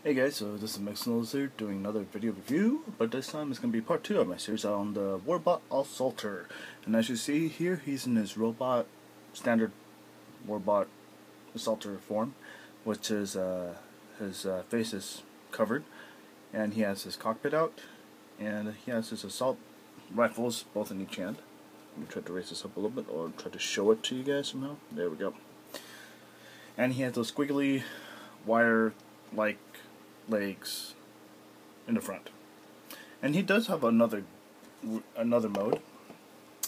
Hey guys, so this is MSL here doing another video review, but this time it's going to be part 2 of my series on the Warbot Assulter. And as you see here, he's in his standard Warbot Assulter form, which is his face is covered, and he has his cockpit out, and he has his assault rifles both in each hand. Let me try to raise this up a little bit, or try to show it to you guys somehow. There we go. And he has those squiggly wire-like legs in the front, and he does have another mode,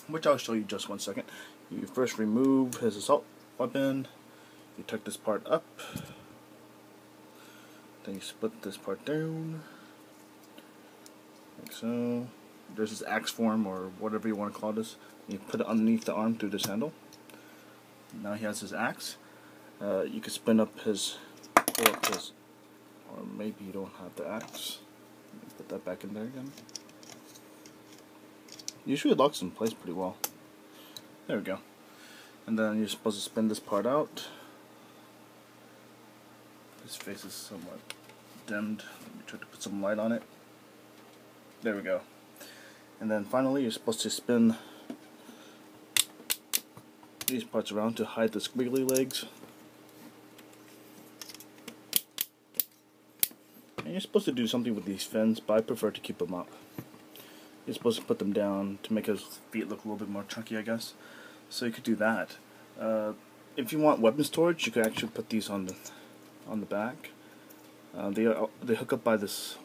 which I'll show you just one second. You first remove his assault weapon, you tuck this part up, then you split this part down like so. There's his axe form, or whatever you want to call this. You put it underneath the arm through this handle. Now he has his axe. You can spin up his, or maybe you don't have the axe. Put that back in there again. Usually it locks in place pretty well. There we go. And then you're supposed to spin this part out. His face is somewhat dimmed. Let me try to put some light on it. There we go. And then finally you're supposed to spin these parts around to hide the squiggly legs. And you're supposed to do something with these fins, but I prefer to keep them up. You're supposed to put them down to make his feet look a little bit more chunky, I guess. So you could do that. If you want weapon storage, you could actually put these on the back. They hook up by this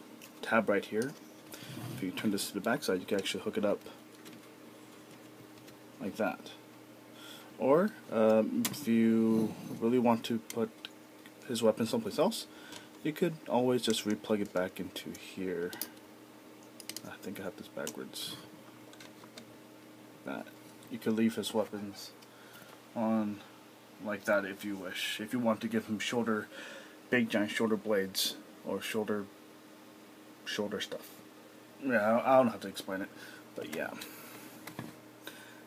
tab right here. If you turn this to the back side, you can actually hook it up like that. Or if you really want to put his weapon someplace else, you could always just replug it back into here. I think I have this backwards. That you could leave his weapons on like that if you wish. If you want to give him big giant shoulder blades, or shoulder stuff. Yeah, I don't know how to explain it, but yeah.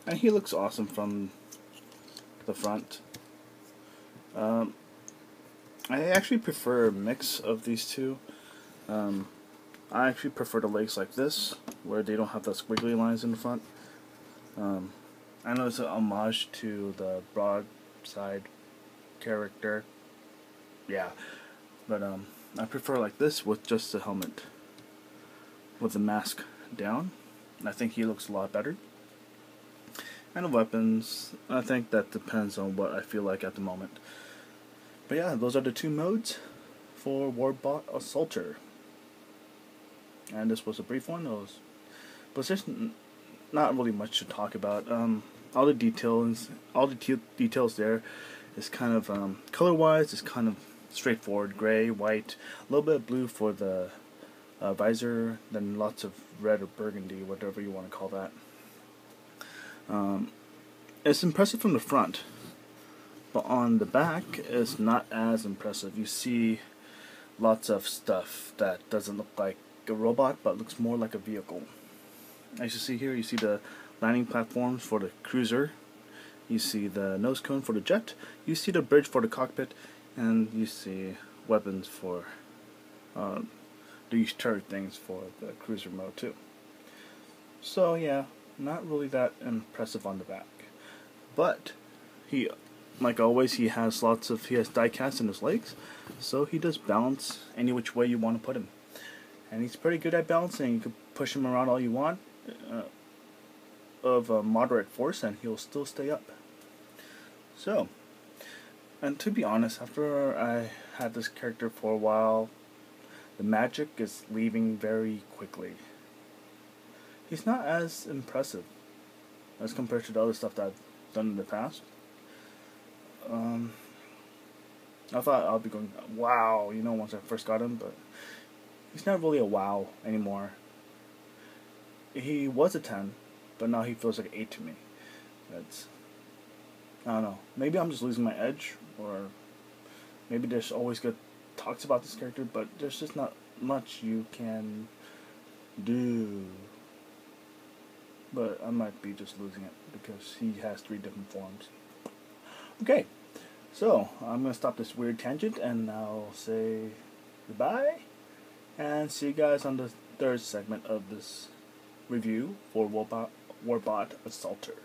And he looks awesome from the front. I actually prefer a mix of these two. I actually prefer the legs like this, where they don't have the squiggly lines in the front. I know it's an homage to the broadside character. Yeah, but I prefer like this with just the helmet, with the mask down. I think he looks a lot better. And the weapons, I think that depends on what I feel like at the moment. But yeah, those are the two modes for Warbot Assulter. And this was a brief one. But there's not really much to talk about. All the details there is kind of color-wise is kind of straightforward: gray, white, a little bit of blue for the visor, then lots of red or burgundy, whatever you want to call that. It's impressive from the front, but on the back it's not as impressive. You see lots of stuff that doesn't look like a robot, but looks more like a vehicle. As you see here, you see the landing platforms for the cruiser, you see the nose cone for the jet, you see the bridge for the cockpit, and you see weapons for these turret things for the cruiser mode too. So yeah, not really that impressive on the back. But he, like always, he has die casts in his legs, so he does balance any which way you want to put him. And he's pretty good at balancing. You can push him around all you want of a moderate force, and he'll still stay up. So, and to be honest, after I had this character for a while, the magic is leaving very quickly. He's not as impressive as compared to the other stuff that I've done in the past. I thought I'll be going wow, once I first got him, but he's not really a wow anymore. He was a 10, but now he feels like an 8 to me. I don't know. Maybe I'm just losing my edge, or maybe there's always good talks about this character, but there's just not much you can do. But I might be just losing it because he has 3 different forms. Okay, so I'm going to stop this weird tangent, and I'll say Goodbye, and see you guys on the third segment of this review for Warbot Assulter.